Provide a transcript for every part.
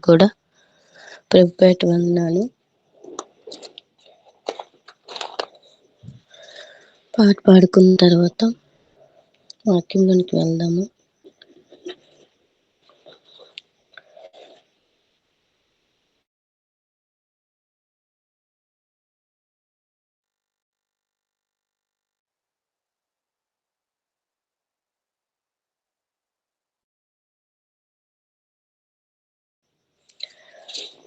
కూడా ప్రభుపేట వందనాలు. పాట పాడుకున్న తర్వాత వాక్యంలోనికి వెళ్దాము.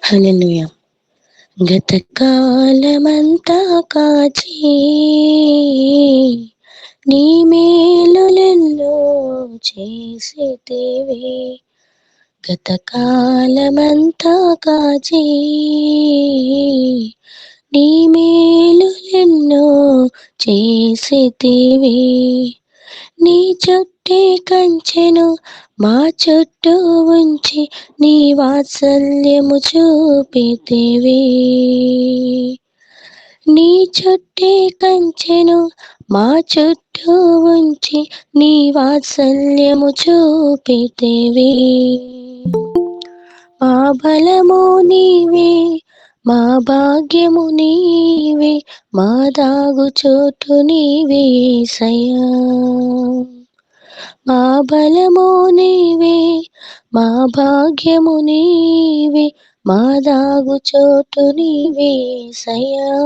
హల్లెలూయా. గతకాలమంతా కాచి నీ మేలులెన్నో చేసితివి. గతకాలమంతా కాచి నీ మేలులెన్నో చేసితివి. నీ చుట్టే కంచెను మా చుట్టూ ఉంచి నీ వాత్సల్యము చూపితివి. నీ చుట్టే కంచెను మా చుట్టూ ఉంచి నీ వాత్సల్యము చూపితివి. మా బలము నీవే, మా భాగ్యము నీవే, మా దాగు చోటు నీవే యేసయ్యా. మా బలము నీవే, మా భాగ్యము నీవే, మా దాగు చోటు నీవే యేసయ్యా.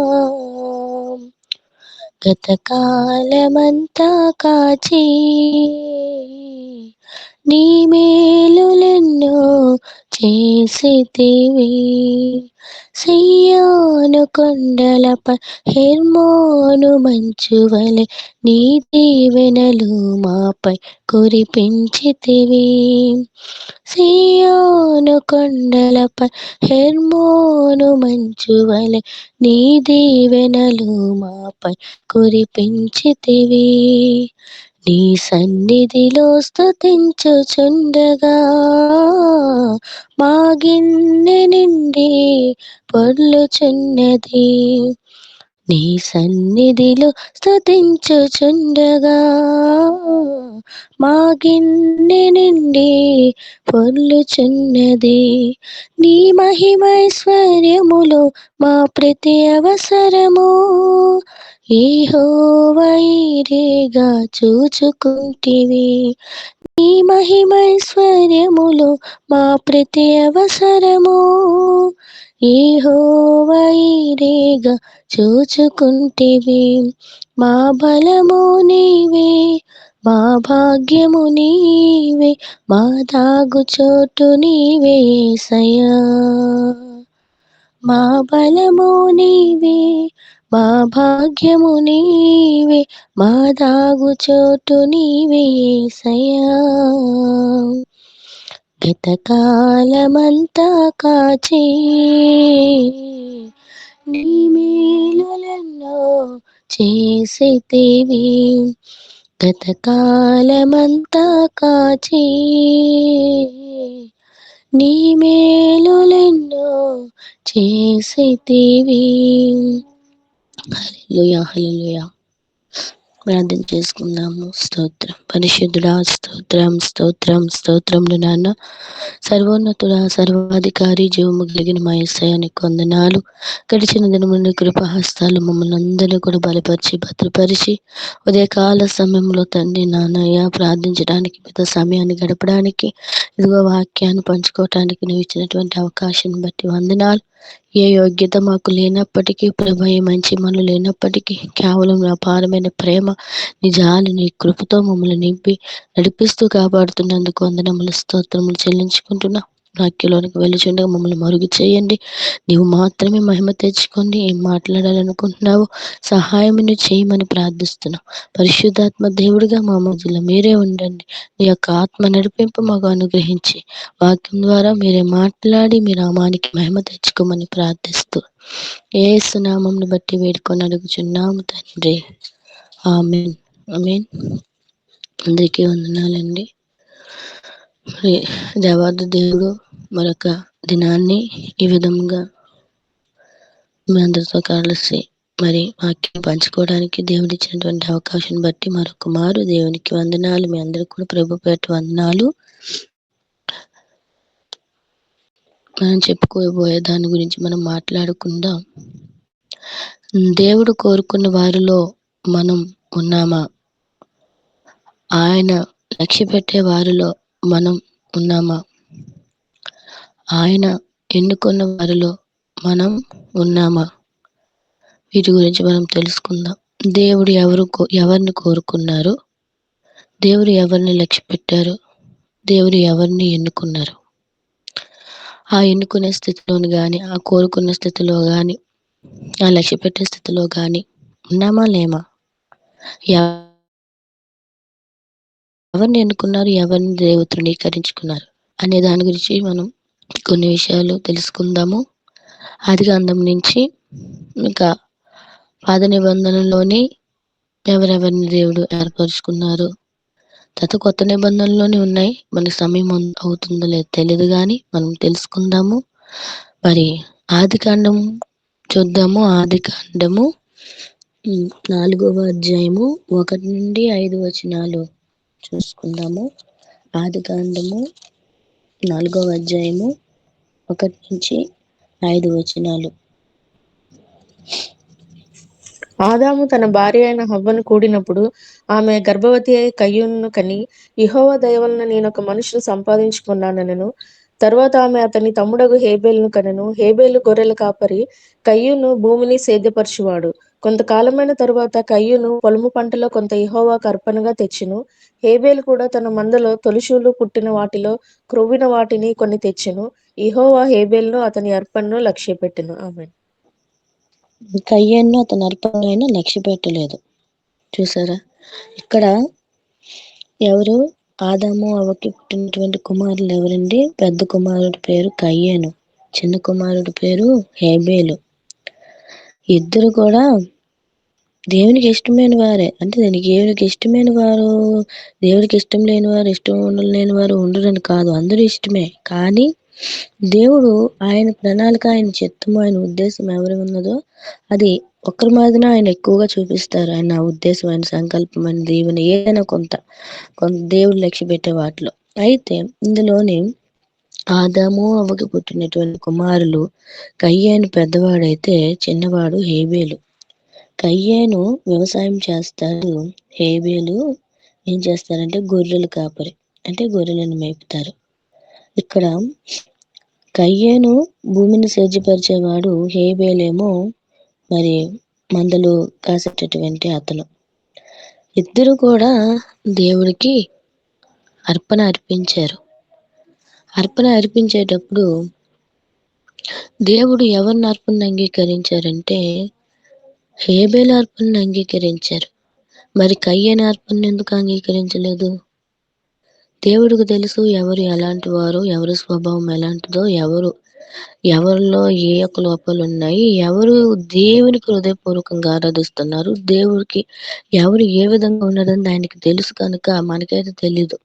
గతకాలమంతా కాచి నీ మేలులెన్నో చేసితివి. సియోను కొండలపై హెర్మోను మంచువలె నీ దీవెనలు మాపై కురిపించితివి. సియోను కొండలపై హెర్మోను మంచువలె నీ దీవెనలు మాపై కురిపించితివి. నీ సన్నిధిలో స్తుతించుచుండగా మా గిన్నె నిండి పొర్లుచున్నది. నీ సన్నిధిలో స్తుతించుచుండగా మా గిన్నె నిండి పొర్లుచున్నది. నీ మహిమైశ్వర్యములో మా ప్రతి అవసరము యెహోవా ఈరేగా చూచుకుంటివి. నీ మహిమైశ్వర్యములో మా ప్రతి అవసరము యెహోవా ఈరేగా చూచుకుంటివి. మా బలము నీవే, మా భాగ్యము నీవే, మా దాగు చోటు నీవే యేసయ్యా. మా బలము నీవే, మా భాగ్యము నీవే, మా దాగు చోటు నీవే యేసయ్యా. గతకాలమంతా కాచి నీ మేలులెన్నో చేసితివి. గతకాలమంతా కాచి నీ మేలులెన్నో చేసితివి. హల్లెలూయా, హల్లెలూయా. ప్రార్థన చేసుకుందాము. స్తోత్రం పరిశుద్ధుడా, స్తోత్రం స్తోత్రం స్తోత్రములు నాన్న. సర్వోన్నతుడా, సర్వాధికారి, జీవము కలిగిన మా యేసయ్యా నీకు వందనాలు. గడిచిన దినమున కృపాహస్తాలు మమ్మల్ని అందరినీ కూడా బలపరిచి భద్రపరిచి ఉదయకాల సమయంలో తండ్రి నాన్నయ్య ప్రార్థించడానికి మిగతా సమయాన్ని గడపడానికి ఇదిగో వాక్యాన్ని పంచుకోవటానికి నువ్వు ఇచ్చినటువంటి అవకాశాన్ని బట్టి వందనాలు. ఏ యోగ్యత మాకు లేనప్పటికీ ప్రభు, ఏ మంచి మనలు లేనప్పటికీ కేవలం నా అపారమైన ప్రేమ, నీ జాలి, నీ కృపతో మమ్మల్ని నింపి నడిపిస్తూ కాపాడుతున్నందుకు వందనములు స్తోత్రములు చెల్లించుకుంటున్నా. వాక్యంలోనికి వెళ్ళిచుండగా మమ్మల్ని మరుగు చేయండి. నీవు మాత్రమే మహిమ తెచ్చుకోండి. ఏం మాట్లాడాలనుకుంటున్నావు సహాయం చేయమని ప్రార్థిస్తున్నావు. పరిశుద్ధాత్మ దేవుడిగా మా మధ్యలో మీరే ఉండండి. నీ యొక్క ఆత్మ నడిపింపు మాకు అనుగ్రహించి వాక్యం ద్వారా మీరే మాట్లాడి మీ నామానికి మహిమ తెచ్చుకోమని ప్రార్థిస్తూ యేసు నామమును బట్టి వేడుకొని అడుగుచున్నాము తండ్రి, ఆమేన్, ఆమేన్. అందరికీ వందనాలండి. దేవాది దేవుడు మరొక దినాన్ని ఈ విధంగా మీ అందరితో కలిసి మరి వాక్యం పంచుకోవడానికి దేవుడు ఇచ్చినటువంటి అవకాశం బట్టి మరొక మారు దేవునికి వందనాలు. మీ అందరికీ కూడా ప్రభు పేట వందనాలు. మనం చెప్పుకోబోయే దాని గురించి మనం మాట్లాడుకుందాం. దేవుడు కోరుకున్న వారిలో మనం ఉన్నామా? ఆయన లక్ష్యపెట్టే వారిలో మనం ఉన్నామా? ఆయన ఎన్నుకున్న వారిలో మనం ఉన్నామా? వీటి గురించి మనం తెలుసుకుందాం. దేవుడు ఎవరిని కోరుకున్నారు? దేవుడు ఎవరిని లక్ష్యపెట్టారు? దేవుడు ఎవరిని ఎన్నుకున్నారు? ఆ ఎన్నుకునే స్థితిలోని గాని, ఆ కోరుకున్న స్థితిలో గాని, ఆ లక్ష్యపెట్టే స్థితిలో గాని ఉన్నామా లేమా? ఎవరిని ఎన్నుకున్నారు? ఎవరిని దేవుడు తృణీకరించుకున్నారు? అనే దాని గురించి మనం కొన్ని విషయాలు తెలుసుకుందాము. ఆదికాండం నుంచి ఇంకా పాత నిబంధనలోని ఎవరెవరిని దేవుడు ఏర్పరుచుకున్నారు. తర్వాత కొత్త నిబంధనలోనే ఉన్నాయి. మనకి సమయం అవుతుందో లేదో తెలియదు కానీ మనం తెలుసుకుందాము. మరి ఆదికాండం చూద్దాము. ఆదికాండము 4వ అధ్యాయము 1 నుండి 5 వచనాలు చూసుకుందాము. ఆదికాండము 4వ అధ్యాయము 1 నుంచి 5 వచనాలు. ఆదాము తన భార్య అయిన హవ్వను కూడినప్పుడు ఆమె గర్భవతి అయి కయ్యూనును కని, యెహోవా దయ వలన నేనొక మనుషును సంపాదించుకున్నానెను. తర్వాత ఆమె అతని తమ్ముడగు హేబేలును కనెను. హేబేలు గొర్రెల కాపరి, కయ్యూను భూమిని సేద్యపరచువాడు. కొంతకాలమైన తరువాత కయ్యూను పొలము పంటలో కొంత యెహోవాకు అర్పణగా తెచ్చెను. హేబేలు కూడా తన మందలో తొలిచూలు పుట్టిన వాటిలో క్రొవ్విన వాటిని కొన్ని తెచ్చెను. యెహోవా హేబేలును అతని అర్పణను లక్ష్యపెట్టెను. ఆమేన్. కయ్యను అతని అర్పణను లక్ష్యపెట్టలేదు. చూసారా? ఇక్కడ ఎవరు? ఆదాము అవ్వకి పుట్టినటువంటి కుమారులు ఎవరండి? పెద్ద కుమారుడి పేరు కయ్యేను, చిన్న కుమారుడి పేరు హేబేలు. ఇద్దరు కూడా దేవునికి ఇష్టమైన వారే. అంటే దేవునికి ఇష్టమైన వారు, దేవుడికి ఇష్టం లేని వారు, ఇష్టం లేని వారు ఉండరని కాదు, అందరూ ఇష్టమే. కానీ దేవుడు ఆయన ప్రణాళిక, ఆయన చిత్తము, ఆయన ఉద్దేశం ఎవరి ఉన్నదో అది ఒక్కరి మీదన ఆయన ఎక్కువగా చూపిస్తారు. ఆయన ఉద్దేశం, ఆయన సంకల్పం, ఆయన దీవెన ఏదైనా కొంత దేవుడు లక్ష్య పెట్టే వాటిలో. అయితే ఇందులోని ఆదాము అవ్వకి పుట్టినటువంటి కుమారులు కయ్యేను పెద్దవాడైతే చిన్నవాడు హేబేలు. కయ్యేను వ్యవసాయం చేస్తాడు. హేబేలు ఏం చేస్తారంటే గొర్రెలు కాపరి, అంటే గొర్రెలను మేపుతారు. ఇక్కడ కయ్యేను భూమిని సేద్యపరిచేవాడు, హేబేలేమో మరి మందలు కాసేటటువంటి అతను. ఇద్దరు కూడా దేవుడికి అర్పణ అర్పించారు. అర్పణ అర్పించేటప్పుడు దేవుడు ఎవరిని అర్పణ అంగీకరించారంటే హేబేలు అర్పణను అంగీకరించారు. మరి కయ్యేను అర్పణను ఎందుకు అంగీకరించలేదు? దేవుడికి తెలుసు ఎవరు ఎలాంటి వారు, ఎవరి స్వభావం ఎలాంటిదో, ఎవరిలో ఏ యొక్క లోపాలు ఉన్నాయి, ఎవరు దేవునికి హృదయపూర్వకంగా ఆరాధిస్తున్నారు, దేవుడికి ఎవరు ఏ విధంగా ఉన్నారని ఆయనకి తెలుసు. కనుక మనకైతే తెలీదు.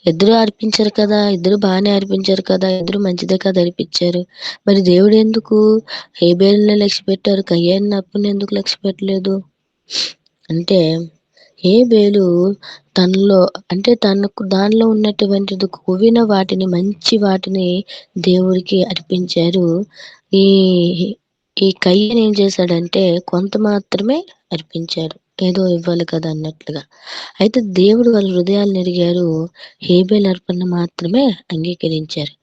ఇద్దరు అర్పించారు కదా, ఇద్దరు బాగానే అర్పించారు కదా, ఇద్దరు మంచిదే కదా అర్పించారు. మరి దేవుడు ఎందుకు హేబేలుని లక్ష్య పెట్టారు, కయ్యేను అర్పణ ఎందుకు లక్ష్య పెట్టలేదు అంటే, హేబేలు తనలో, అంటే తనకు దానిలో ఉన్నటువంటిది కొవ్విన వాటిని, మంచి వాటిని దేవుడికి అర్పించారు. ఈ ఈ కయ్యను ఏం చేశాడంటే కొంత మాత్రమే అర్పించాడు, ఏదో ఇవ్వాలి కదా అన్నట్లుగా. అయితే దేవుడు వాళ్ళ హృదయాలు ఎరిగారు. హేబేలు అర్పణ మాత్రమే అంగీకరించారు.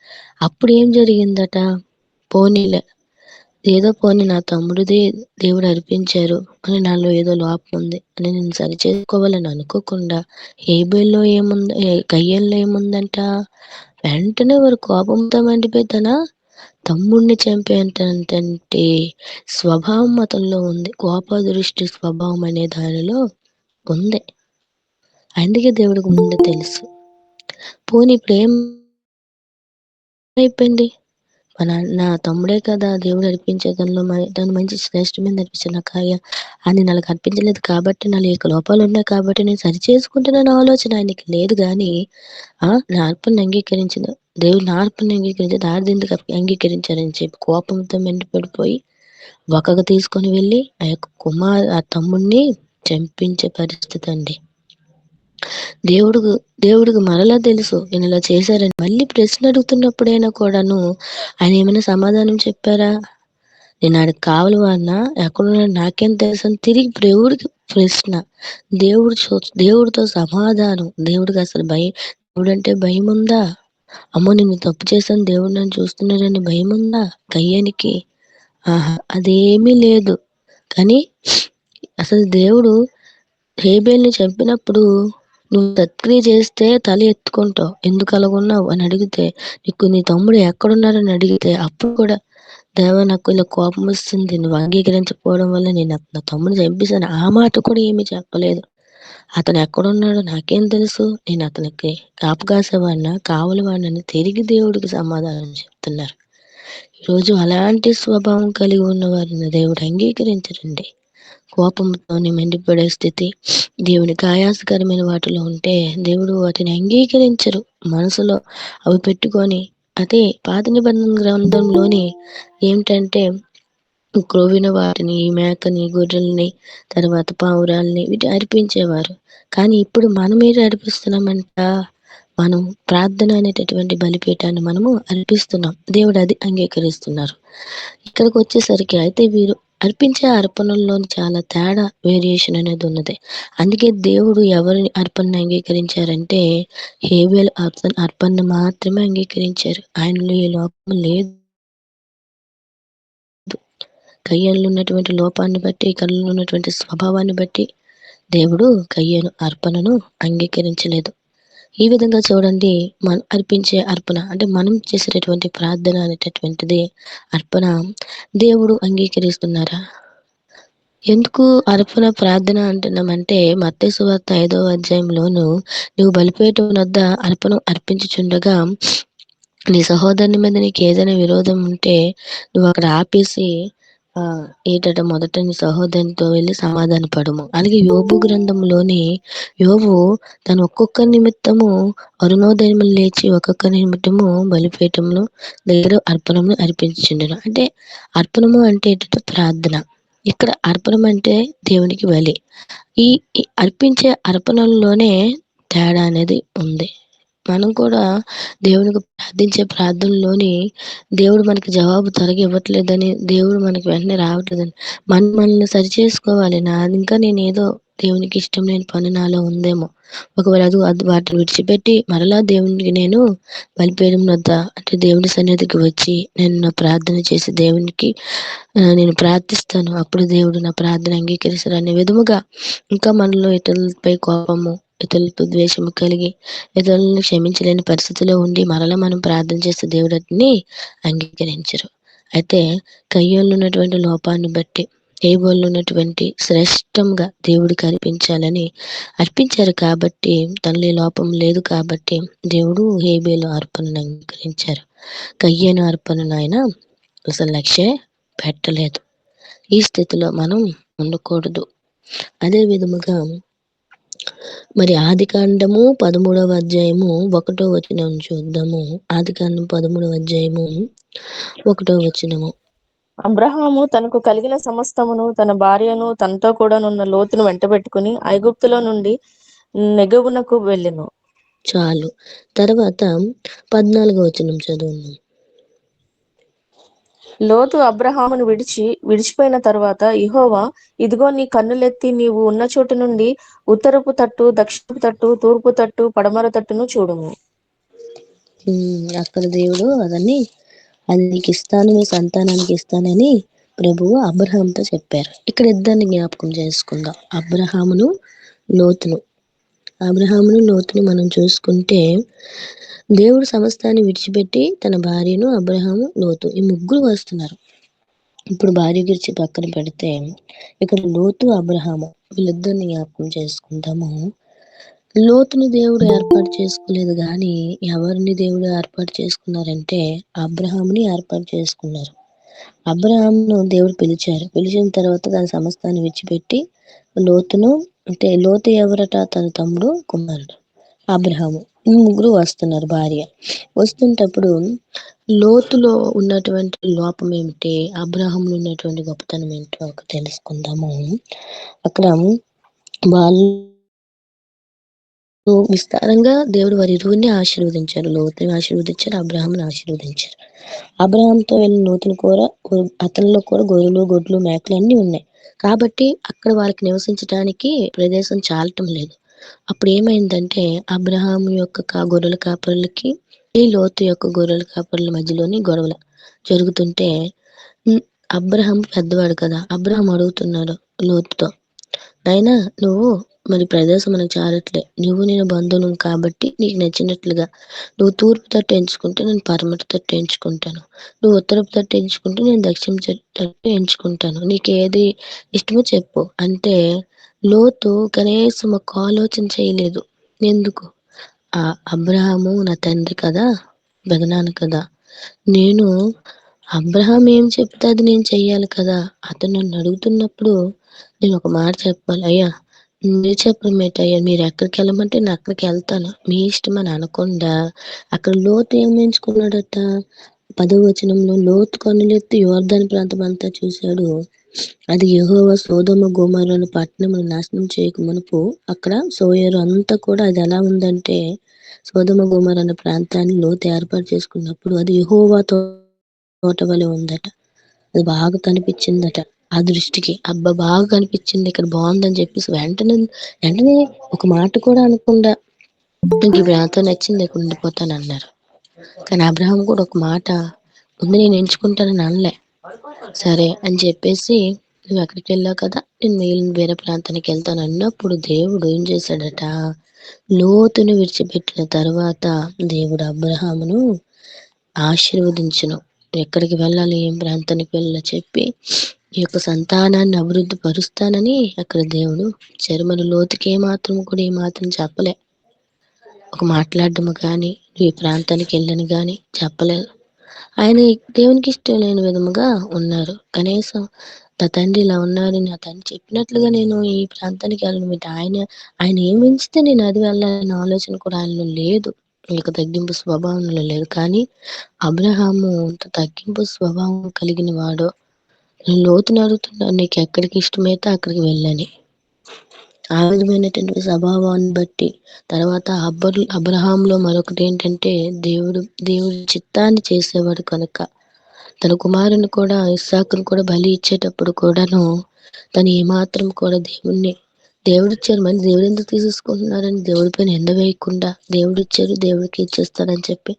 అప్పుడు ఏం జరిగిందట? పోనీలే, పోనీ నా తమ్ముడిది దేవుడు అర్పించారు అని నాలో ఏదో లోపం ఉంది అని నేను సరి చేసుకోవాలని అనుకోకుండా హేబేల్లో ఏముంది, కయ్యేల్లో ఏముందంట? వెంటనే వారు కోపంతో మండిపోయి తన తమ్ముడిని చంపేంటే స్వభావం అతనిలో ఉంది. కోపదృష్టి స్వభావం అనే దానిలో ఉంది. అందుకే దేవుడికి ముందు తెలుసు. పోనీ ఇప్పుడు ఏమైపోయింది? నా తమ్ముడే కదా దేవుడు అర్పించే దాని మంచి శ్రేష్టమైన అర్పించిన కాయ అని నాకు అర్పించలేదు కాబట్టి, నాలో యొక్క లోపాలు ఉన్నాయి కాబట్టి నేను సరి చేసుకుంటున్నాను ఆలోచన ఆయనకి లేదు. కానీ నా అర్పణ అంగీకరించిన దేవుడు, నా అర్పణ అంగీకరించి దారిది ఎందుకు అంగీకరించారని చెప్పి కోపంతో మెండిపడిపోయి ఒకగా తీసుకొని వెళ్ళి ఆ యొక్క ఆ తమ్ముడిని చంపించే పరిస్థితి అండి. దేవుడుకు దేవుడికి మరలా తెలుసు నేను ఇలా చేశారని. మళ్ళీ ప్రశ్న అడుగుతున్నప్పుడైనా కూడాను ఆయన ఏమైనా సమాధానం చెప్పారా? నేను ఆడికి కావలి వాడినా, ఎక్కడున్నాడో నాకేం తెలుసని తిరిగి దేవుడికి ప్రశ్న. దేవుడితో సమాధానం. దేవుడికి అసలు దేవుడంటే భయముందా? అమ్మో! నేను తప్పు చేశాను, దేవుడు నన్ను చూస్తున్నాడని భయముందా కయ్యానికి? ఆహా! అదేమీ లేదు. కానీ అసలు దేవుడు హేబెల్‌ని చంపినప్పుడు నువ్వు సత్క్రియ చేస్తే తల ఎత్తుకుంటావు. ఎందుకు అలాగున్నావు అని అడిగితే, నీ తమ్ముడు ఎక్కడున్నాడని అడిగితే, అప్పుడు కూడా దేవా నాకు ఇలా కోపం వస్తుంది. నువ్వు అంగీకరించకపోవడం వల్ల నేను నా తమ్ముడిని చంపేసాను. ఆ మాట కూడా ఏమీ చెప్పలేదు. అతను ఎక్కడున్నాడో నాకేం తెలుసు. నేను అతనికి కాపు కాసేవాడినా, కావలివాడినని తిరిగి దేవుడికి సమాధానం చెప్తున్నారు. ఈరోజు అలాంటి స్వభావం కలిగి ఉన్న వారిని దేవుడు అంగీకరించడండి. కోపంతోని మండిపడే స్థితి, దేవునికి ఆయాసకరమైన వాటిలో ఉంటే దేవుడు వాటిని అంగీకరించరు. మనసులో అవి పెట్టుకొని అదే పాత నిబంధన గ్రంథంలోని ఏమిటంటే క్రొవ్విన వాటిని, మేకని, గొర్రెల్ని, తర్వాత పావురాల్ని వీటి అర్పించేవారు. కానీ ఇప్పుడు మనమేది అర్పిస్తున్నామంట? మనం ప్రార్థన అనేటటువంటి బలిపీఠాన్ని మనము అర్పిస్తున్నాం. దేవుడు అది అంగీకరిస్తున్నారు. ఇక్కడికొచ్చేసరికి అయితే వీరు అర్పించే అర్పణల్లోని చాలా తేడా, వేరియేషన్ అనేది ఉన్నది. అందుకే దేవుడు ఎవరిని అర్పణను అంగీకరించారంటే హేబెలు అర్పణను మాత్రమే అంగీకరించారు. ఆయనలో ఏ లోపం లేదు. కయ్యనులో ఉన్నటువంటి లోపాన్ని బట్టి, కళ్ళలో ఉన్నటువంటి స్వభావాన్ని బట్టి దేవుడు కయ్యను అర్పణను అంగీకరించలేదు. ఈ విధంగా చూడండి, మనం అర్పించే అర్పణ అంటే మనం చేసేటటువంటి ప్రార్థన అనేటటువంటిది అర్పణ దేవుడు అంగీకరిస్తున్నారా? ఎందుకు అర్పణ ప్రార్థన అంటున్నామంటే మత్తయి సువార్త 5వ అధ్యాయంలోను నువ్వు బలిపీఠం వద్ద అర్పణ అర్పించుచుండగా నీ సహోదరుని మీద నీకు ఏదైనా విరోధం ఉంటే నువ్వు అక్కడ ఆపేసి ఏటట మొదట నీ సహోదరునితో వెళ్ళి సమాధాన పడము. అలాగే యోబు గ్రంథంలోని యోబు తను ఒక్కొక్క నిమిత్తము అరుణోదయం లేచి ఒక్కొక్క నిమిత్తము బలిపీఠంలో దగ్గర అర్పణము అర్పించుచుండెను. అంటే అర్పణము అంటే ఏంటంటే ప్రార్థన. ఇక్కడ అర్పణం అంటే దేవునికి బలి. ఈ అర్పించే అర్పణల్లోనే తేడా అనేది ఉంది. మనం కూడా దేవునికి ప్రార్థించే ప్రార్థనలోని దేవుడు మనకి జవాబు త్వరగా ఇవ్వట్లేదని, దేవుడు మనకి వెంటనే రావట్లేదని మనల్ని సరిచేసుకోవాలి. ఇంకా నేనేదో దేవునికి ఇష్టం లేని పని నాలో ఉందేమో, ఒకవేళ అది వాటిని విడిచిపెట్టి మరలా దేవునికి నేను బలిపీఠం వద్ద అంటే దేవుని సన్నిధికి వచ్చి నేను నా ప్రార్థన చేసి దేవునికి నేను ప్రార్థిస్తాను. అప్పుడు దేవుడు నా ప్రార్థన అంగీకరిస్తాడు అనే విధముగా ఇంకా మనలో ఇతరులపై కోపము, ఇతరులతో ద్వేషము కలిగి ఇతరులను క్షమించలేని పరిస్థితిలో ఉండి మరలా మనం ప్రార్థన చేస్తే దేవుడు వాటిని అంగీకరించరు. అయితే కయ్యోళ్ళు ఉన్నటువంటి లోపాన్ని బట్టి హేబెలు ఉన్నటువంటి శ్రేష్టంగా దేవుడికి అర్పించారు కాబట్టి తనలో లోపం లేదు కాబట్టి దేవుడు హేబెలు అర్పణను అంగీకరించారు. కయ్యను అర్పణను ఆయన అసలు లక్ష్య పెట్టలేదు. ఈ స్థితిలో మనం ఉండకూడదు. అదే విధముగా మరి ఆదికాండము 13వ అధ్యాయము 1వ వచనం చూద్దాము. ఆదికాండం 13వ అధ్యాయము 1వ వచనము. అబ్రహాము తనకు కలిగిన సమస్తమును తన భార్యను తనతో కూడా నున్న లోతును వెంటబెట్టుకుని ఐగుప్తులో నుండి నెగవునకు వెళ్ళెను. చాలు. తర్వాత 14వ వచనం చదువును. లోతు అబ్రహామును విడిచిపోయిన తరువాత యెహోవా, ఇదిగో నీ కన్నులెత్తి నీవు ఉన్న చోటు నుండి ఉత్తరపు తట్టు, దక్షిణపు తట్టు, తూర్పు తట్టు, పడమర తట్టును చూడుము. అక్కడ దేవుడు అది నీకు ఇస్తాను, నీ సంతానానికి ఇస్తానని ప్రభువు అబ్రహాంతో చెప్పారు. ఇక్కడ ఇద్దరిని జ్ఞాపకం చేసుకుందాం. అబ్రహామును లోతును మనం చూసుకుంటే దేవుడు సమస్తాన్ని విడిచిపెట్టి తన భార్యను, అబ్రహాము, లోతు ఈ ముగ్గురు వస్తున్నారు. ఇప్పుడు భార్య గురించి పక్కన పెడితే ఇక్కడ లోతు, అబ్రహాము వీళ్ళిద్దరిని జ్ఞాపకం చేసుకుందాము. లోతుని దేవుడు ఏర్పాటు చేసుకోలేదు కానీ ఎవరిని దేవుడు ఏర్పాటు చేసుకున్నారంటే అబ్రహాముని ఏర్పాటు చేసుకున్నారు. అబ్రహామును దేవుడు పిలిచిన తర్వాత తన సమస్తాన్ని విడిచిపెట్టి లోతును అంటే లోతు ఎవరట? తన తమ్ముడు కుమారుడు అబ్రహాము. ఈ ముగ్గురు వస్తున్నారు. భార్య వస్తుంటప్పుడు లోతులో ఉన్నటువంటి లోపం ఏమిటి, అబ్రహాంలో ఉన్నటువంటి గొప్పతనం ఏంటో తెలుసుకుందాము. అక్కడ వాళ్ళు విస్తారంగా దేవుడు వారి ఇరువురిని ఆశీర్వదించారు. లోతుని ఆశీర్వదించారు, అబ్రహాముని ఆశీర్వదించారు. అబ్రహాంతో వెళ్ళిన లోతుని కూడా అతనిలో కూడా గొర్రెలు, గొడ్లు, మేకలు అన్నీ ఉన్నాయి. కాబట్టి అక్కడ వాళ్ళకి నివసించడానికి ప్రదేశం చాలటం లేదు. అప్పుడు ఏమైందంటే అబ్రహాము యొక్క గొర్రెల కాపరులకి ఈ లోతు యొక్క గొర్రెల కాపరుల మధ్యలోని గొడవలు జరుగుతుంటే ఉమ్, అబ్రహాం పెద్దవాడు కదా, అబ్రహాం అడుగుతున్నాడు లోతుతో, నాయనా నువ్వు మరి ప్రదేశం మనకు చాలట్లే, నువ్వు నేను బంధువులం కాబట్టి నీకు నచ్చినట్లుగా నువ్వు తూర్పు తట్టు ఎంచుకుంటే నేను పడమటి తట్టు ఎంచుకుంటాను, నువ్వు ఉత్తరపు తట్టు ఎంచుకుంటే నేను దక్షిణ తట్టు ఎంచుకుంటాను, నీకు ఏది ఇష్టమో చెప్పు అంటే లోతు కనీసం ఒక ఆలోచన చేయలేదు. ఎందుకు? ఆ అబ్రహాము నా తండ్రి కదా, పెదనాన్న కదా, నేను అబ్రహాం ఏం చెప్తే అది నేను చెయ్యాలి కదా. అతను నన్ను అడుగుతున్నప్పుడు నేను ఒక మాట చెప్పాలి. అయ్యా మీరు చెప్పడం ఏంటయ్యా, మీరు ఎక్కడికి వెళ్ళమంటే నేను అక్కడికి వెళ్తాను, మీ ఇష్టం అని అనకుండా అక్కడ లోతు ఏం ఎంచుకున్నాడట. 10వ వచనంలో లోతు కన్నులెత్తి యోర్దాను ప్రాంతం అంతా చూశాడు. అది యెహోవా సొదొమ గొమొర్రాను పట్టణములను నాశనం చేయక మునుపు అక్కడ సోయరు అంతా కూడా అది ఎలా ఉందంటే సొదొమ గొమొర్రా అనే ప్రాంతాన్ని లోతు ఏర్పాటు చేసుకున్నప్పుడు అది యెహోవా తోట వలె ఉందట. అది బాగా కనిపించిందట ఆ దృష్టికి. అబ్బా బాగా కనిపించింది, ఇక్కడ బాగుందని చెప్పేసి వెంటనే వెంటనే ఒక మాట కూడా అనకుండా ఇంక ఈ ప్రాంతం నచ్చింది, ఇక్కడ ఉండిపోతాను అన్నారు. కానీ అబ్రహాం కూడా ఒక మాట ముందు నేను ఎంచుకుంటానని అనలే. సరే అని చెప్పేసి నువ్వు అక్కడికి వెళ్ళావు కదా, నేను మిగిలిన వేరే ప్రాంతానికి వెళ్తాను అన్నప్పుడు దేవుడు ఏం చేశాడట, లోతును విడిచిపెట్టిన తర్వాత దేవుడు అబ్రహామును ఆశీర్వదించును. ఎక్కడికి వెళ్ళాలి, ఏం ప్రాంతానికి వెళ్ళాలో చెప్పి ఈ యొక్క సంతానాన్ని అభివృద్ధి పరుస్తానని అక్కడ దేవుడు చెరుమల లోతుకి ఏమాత్రం కూడా ఏమాత్రం చెప్పలే. ఒక మాట్లాడటము కానీ ఈ ప్రాంతానికి వెళ్ళని కానీ చెప్పలేదు. ఆయన దేవునికి ఇష్టం లేని విధముగా ఉన్నారు. కనీసం నా తండ్రి ఇలా ఉన్నారు, నా తండ్రి చెప్పినట్లుగా నేను ఈ ప్రాంతానికి వెళ్ళను, ఆయన ఆయన ఏమి ఎంచితే నేను అది వెళ్ళాలనే ఆలోచన కూడా ఆయనలో లేదు. ఇక తగ్గింపు స్వభావంలో లేదు. కానీ అబ్రహాము అంత తగ్గింపు స్వభావం కలిగిన వాడు. నేను లోతుని అడుగుతున్నాను, నీకు ఎక్కడికి ఇష్టమైతే అక్కడికి వెళ్ళని. ఆ విధమైనటువంటి స్వభావాన్ని బట్టి తర్వాత అబ్రహాంలో మరొకటి ఏంటంటే దేవుడి చిత్తాన్ని చేసేవాడు కనుక తన కుమారుని కూడా ఇస్సాకును కూడా బలి ఇచ్చేటప్పుడు కూడాను తను ఏమాత్రం కూడా దేవుడిచ్చారు మరి దేవుడు ఎందుకు తీసేసుకుంటున్నారని దేవుడి పైన ఎండ వేయకుండా దేవుడు ఇచ్చారు దేవుడికి ఇచ్చేస్తాడని చెప్పి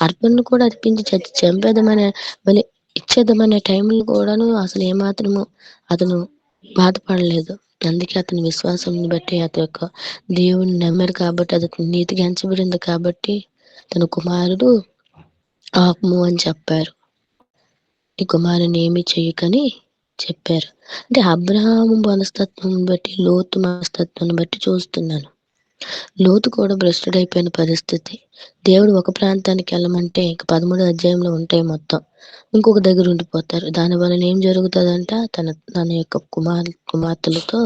అర్పణను కూడా అర్పించి చంపేద్దామనే బలి ఇచ్చేద్దామనే టైంలో కూడాను అసలు ఏమాత్రము అతను బాధపడలేదు. అందుకే అతని విశ్వాసం బట్టి అతని యొక్క దేవుని నమ్మాడు కాబట్టి అతను నీతిగా ఎంచబడింది కాబట్టి తన కుమారుడు ఆత్ము అని చెప్పారు. ఈ కుమారుని ఏమి చేయకని చెప్పారు. అంటే అబ్రహాము మనస్తత్వం బట్టి లోతు మనస్తత్వాన్ని బట్టి చూస్తున్నాను. లోతు కూడా భ్రష్టుడైపోయిన పరిస్థితి. దేవుడు ఒక ప్రాంతానికి వెళ్ళమంటే ఇంక 13వ అధ్యాయంలో ఉంటాయి మొత్తం. ఇంకొక దగ్గర ఉండిపోతారు. దాని వలన ఏం జరుగుతుందంట, తన యొక్క కుమార్తెలతో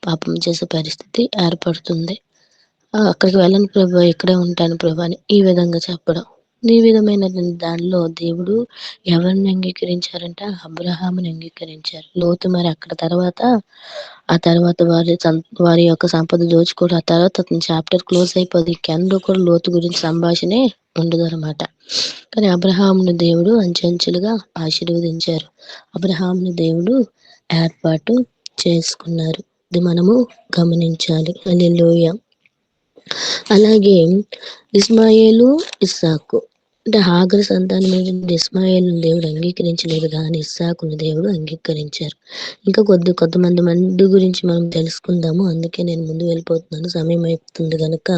పాపం చేసే పరిస్థితి ఏర్పడుతుంది. అక్కడికి వెళ్ళను ప్రభు, ఇక్కడే ఉంటాను ప్రభు అని ఈ విధంగా చెప్పడం. ఈ విధమైన దానిలో దేవుడు ఎవరిని అంగీకరించారంట, అబ్రహాముని అంగీకరించారు. లోతు మరి అక్కడ ఆ తర్వాత వారి యొక్క సంపద దోచుకోవడం, ఆ తర్వాత అతని చాప్టర్ క్లోజ్ అయిపోద్ది. కెందో కూడా లోతు గురించి సంభాషణే ఉండదు అనమాట. కానీ అబ్రహాముని దేవుడు అంచెంచెలుగా ఆశీర్వదించారు. అబ్రహాముని దేవుడు ఏర్పాటు చేసుకున్నారు. ఇది మనము గమనించాలి. హల్లెలూయా. అలాగే ఇస్మాయేలు, ఇస్సాకు అంటే హాగరు సంతానమైన ఇస్మాయేలును దేవుడు అంగీకరించలేదు కానీ ఇస్సాకును దేవుడు అంగీకరించారు. ఇంకా కొంతమంది గురించి మనం తెలుసుకుందాము. అందుకే నేను ముందు వెళ్ళిపోతున్నాను, సమయం అయిపోతుంది కనుక.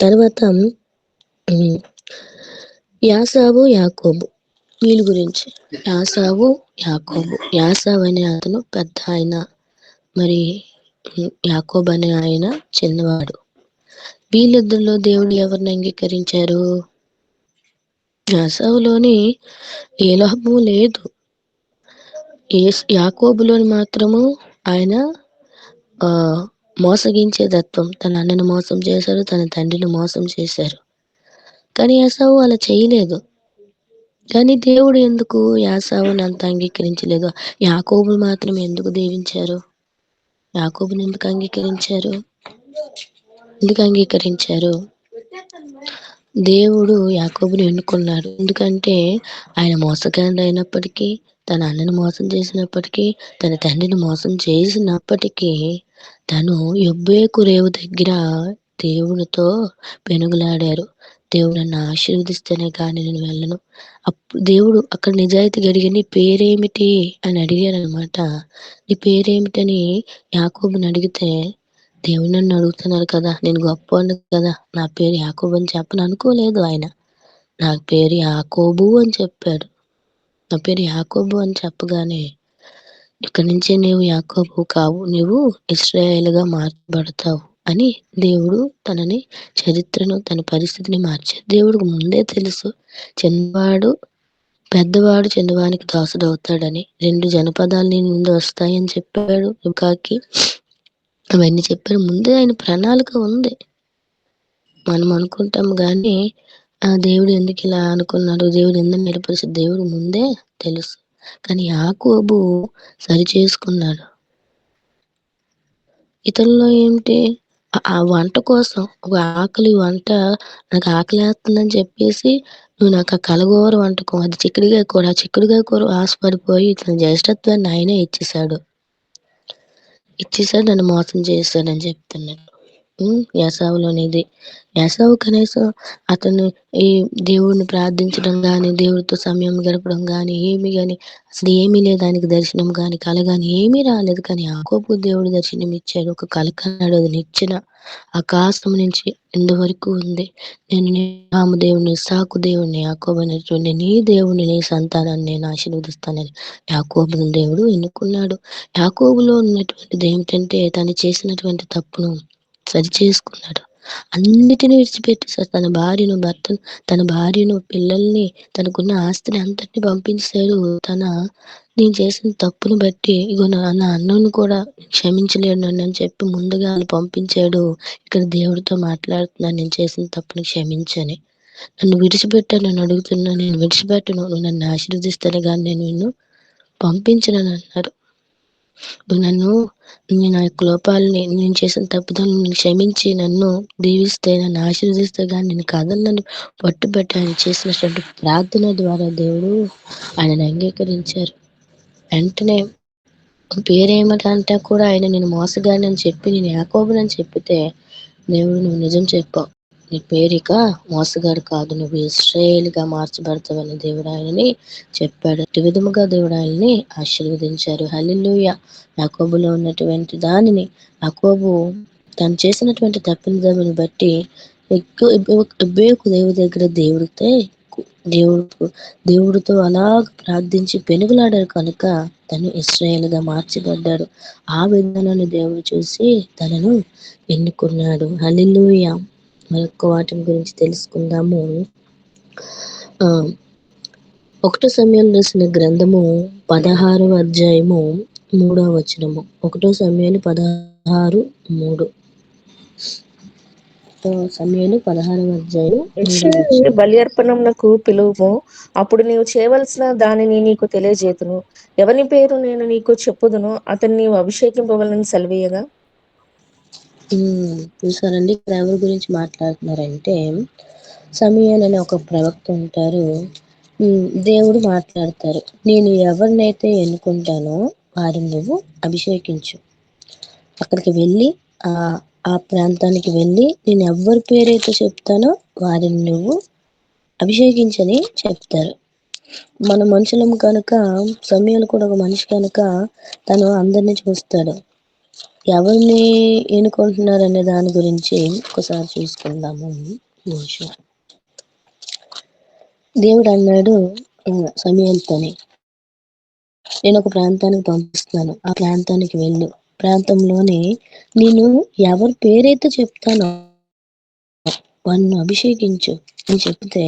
తర్వాత యాసావు, యాకోబు, వీళ్ళ గురించి. యాసావు, యాకోబు. యాసావు అనే అతను పెద్ద ఆయన, మరి యాకోబు అనే ఆయన చిన్నవాడు. వీళ్ళిద్దరిలో దేవుడు ఎవరిని అంగీకరించారు? యాసావులోని ఏ లోపము లేదు. యాకోబులోని మాత్రము ఆయన మోసగించే తత్వం. తన అన్నను మోసం చేశారు, తన తండ్రిని మోసం చేశారు. కానీ యాసావు అలా చేయలేదు. కానీ దేవుడు ఎందుకు యాసావుని అంత అంగీకరించలేదు? యాకోబు మాత్రం ఎందుకు దీవించారు? యాకోబుని ఎందుకు అంగీకరించారు? ఎందుకు అంగీకరించారు? దేవుడు యాకోబుని ఎన్నుకున్నాడు. ఎందుకంటే ఆయన మోసగాడు అయినప్పటికీ, తన అన్నని మోసం చేసినప్పటికీ, తన తండ్రిని మోసం చేసినప్పటికీ, తను యొబ్బేకు రేవు దగ్గర దేవునితో పెనుగులాడారు. దేవుడు నన్ను ఆశీర్వదిస్తేనే కానీ నేను వెళ్ళను. అప్పుడు దేవుడు అక్కడ నిజాయితీగా అడిగి, నీ పేరేమిటి అని అడిగారనమాట. నీ పేరేమిటని యాకోబుని అడిగితే, దేవుడు నన్ను అడుగుతున్నారు కదా, నేను గొప్పవాడిని కదా, నా పేరు యాకోబు అని చెప్పను అనుకోలేదు ఆయన. నా పేరు యాకోబు అని చెప్పాడు. నా పేరు యాకోబు అని చెప్పగానే, ఇక్కడి నుంచే నీవు యాకోబు కావు, నీవు ఇశ్రాయేలుగా మార్చబడతావు అని దేవుడు తనని, చరిత్రను, తన పరిస్థితిని మార్చాడు. దేవుడికి ముందే తెలుసు పెద్దవాడు చిన్నవానికి దాసుడవుతాడని. 2 జనపదాలు నీ ముందు వస్తాయని చెప్పాడు రిబ్కాకి. అవన్నీ చెప్పారు. ముందే ఆయన ప్రణాళిక ఉంది. మనం అనుకుంటాం గాని దేవుడు ఎందుకు ఇలా అనుకున్నాడు, దేవుడు ఎందుకు ఏర్పరిచాడు, దేవుడు ముందే తెలుసు. కానీ యాకోబు సరి చేసుకున్నాడు. ఇతరుల్లో ఏమిటి, ఆ వంట కోసం, ఒక ఆకలి వంట, నాకు ఆకలేస్తుందని చెప్పేసి నువ్వు నాకు ఆ కలగూర వంటకం, అది చిక్కుడుగాయ కూర ఆశపడిపోయి తన జ్యేష్ఠత్వాన్ని ఆయనే ఇచ్చేశాడు, నన్ను మోసం చేశాడని చెప్తున్నాడు. యాసావులోనిది. యాసావు కనీసం అతను ఈ దేవుడిని ప్రార్థించడం కానీ, దేవుడితో సమయం గడపడం కానీ, అసలు ఏమీ లేదు. ఆయనకి దర్శనం కానీ, కల కానీ ఏమీ రాలేదు. కానీ యాకోబుకు దేవుడు దర్శనం ఇచ్చాడు. ఒక కల కన్నాడు, అది నిచ్చెన ఆకాశం నుంచి ఇంతవరకు ఉంది. నేను అబ్రహాము దేవుని, ఇస్సాకు దేవుని, యాకోబు అనేటువంటి నీ దేవుని, నీ సంతానాన్ని నేను ఆశీర్వదిస్తానని యాకోబును దేవుడు ఎన్నుకున్నాడు. యాకోబులో ఉన్నటువంటిది ఏమిటంటే, తను చేసినటువంటి తప్పును సరి చేసుకున్నాడు. అన్నిటిని విడిచిపెట్టేశాడు. తన భార్యను, పిల్లల్ని, తనకున్న ఆస్తిని అంతటిని పంపించాడు. నేను చేసిన తప్పును బట్టి ఇగో నా అన్నను కూడా క్షమించలేడు నన్ను అని చెప్పి ముందుగా వాళ్ళు పంపించాడు. ఇక్కడ దేవుడితో మాట్లాడుతున్నాను, నేను చేసిన తప్పును క్షమించని. నన్ను విడిచిపెట్టాను, నన్ను అడుగుతున్నా, నేను విడిచిపెట్టను, నువ్వు నన్ను ఆశీర్వదిస్తాను కానీ నేను నిన్ను పంపించనని అన్నారు. నేను నా యొక్క లోపాలని, నేను చేసిన తప్పుదలను క్షమించి నన్ను దీవిస్తే, నన్ను ఆశీర్వదిస్తే కానీ నేను కాదని నన్ను పట్టుబట్టి ఆయన చేసినటువంటి ప్రార్థన ద్వారా దేవుడు ఆయనను అంగీకరించారు. వెంటనే పేరేమిటంటే కూడా ఆయన నేను మోసగానని చెప్పి, నేను యాకోబునని చెప్పితే, దేవుడు నువ్వు నిజం చెప్పావు, నీ పేరిక మోసగాడు కాదు, నువ్వు ఇశ్రాయేలుగా మార్చబడతావని దేవుడు ఆయనని చెప్పాడు. అట్టి విధముగా దేవుడు ఆయన్ని ఆశీర్వదించారు. హల్లెలూయా. యాకోబులో ఉన్నటువంటి దానిని, యాకోబు తను చేసినటువంటి తప్పిదమును బట్టి ఎబ్బేకు దేవుడి దగ్గర దేవుడితో అలాగ ప్రార్థించి పెనుగులాడారు కనుక తను ఇశ్రాయేలుగా మార్చబడ్డాడు. ఆ విధానాన్ని దేవుడు చూసి తనను ఎన్నుకున్నాడు. హల్లెలూయా. మరొక వాటిని గురించి తెలుసుకుందాము. 1 సమూయేలు రాసిన గ్రంథము 16వ అధ్యాయము 3వ వచనము. 1 సమూయేలు 16:3. సమూయేలు 16వ అధ్యాయం 3వ వచనం. బలి అర్పణమునకు పిలువుము, అప్పుడు నీవు చేయవలసిన దానిని నీకు తెలియజేతును. ఎవని పేరు నేను నీకు చెప్పుదును, అతన్ని నీవు అభిషేకింపవలని సెలవీయగా. చూసారండి, ఇక్కడ ఎవరి గురించి మాట్లాడుతున్నారంటే, సమూయేలు అనే ఒక ప్రవక్త ఉంటారు. దేవుడు మాట్లాడతారు, నేను ఎవరినైతే ఎన్నుకుంటానో వారిని నువ్వు అభిషేకించు. అక్కడికి వెళ్ళి ఆ ప్రాంతానికి వెళ్ళి నేను ఎవరి పేరైతే చెప్తానో వారిని నువ్వు అభిషేకించని చెప్తారు. మన మనుషులం కనుక, సమూయేలు కూడా ఒక మనిషి కనుక తను అందరినీ చూస్తాడు. ఎవరిని ఎన్నుకుంటున్నారు అనే దాని గురించి ఒకసారి చూసుకుందాము. దేవుడు అన్నాడు సమూయేలుతోని, నేను ఒక ప్రాంతానికి పంపిస్తున్నాను, ఆ ప్రాంతానికి వెళ్ళు. ప్రాంతంలోనే నేను ఎవరి పేరైతే చెప్తానో వారిని అభిషేకించు అని చెప్తే,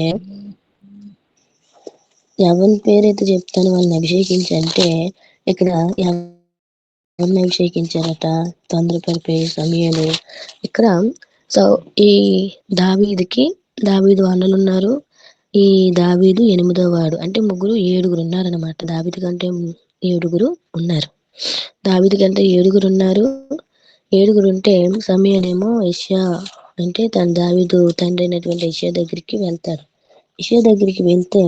ఎవరి పేరైతే చెప్తానో వాళ్ళని అభిషేకించి అంటే, ఇక్కడ ఎవరిని అభిషేకించారట? తొందరపడిపోయి సమూయేలు. ఇక్కడ ఈ దావీదు అన్నలు ఉన్నారు. ఈ దావీదు 8వ వాడు, అంటే ఏడుగురు ఉన్నారనమాట. దావీదు కంటే 7 ఉన్నారు. దావీదు కంటే 7 ఉన్నారు. 7 ఉంటే సమూయేలేమో యెషయా అంటే దావీదు తండ్రి అయినటువంటి యెషయా దగ్గరికి వెళ్తారు. యెషయా దగ్గరికి వెళ్తే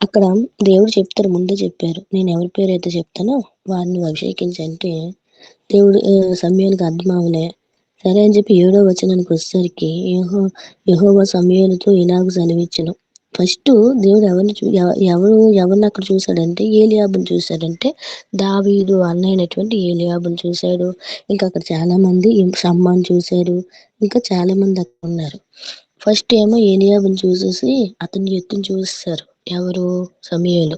అక్కడ దేవుడు చెప్తారు, ముందే చెప్పారు, నేను ఎవరి పేరైతే చెప్తానో వారిని నువ్వు అభిషేకించంటే దేవుడు సమూయేలుకి అర్థమవలే. సరే అని చెప్పి 7వ వచనానికి వచ్చేసరికి యెహోవా సమూయేలుతో ఇలాగ సెలవిచ్చెను. ఫస్ట్ దేవుడు ఎవరిని అక్కడ చూశాడంటే ఏలీయాబుని చూశాడంటే దావీదు అన్నయ్యనటువంటి ఏలీయాబుని చూశాడు. ఇంకా అక్కడ చాలా మంది షమ్మాని చూశారు. ఇంకా చాలా మంది అక్కడ ఉన్నారు. ఫస్ట్ ఏమో ఏలీయాబుని చూసేసి అతని ఎత్తుని చూసేశారు. ఎవరు? సమూయేలు.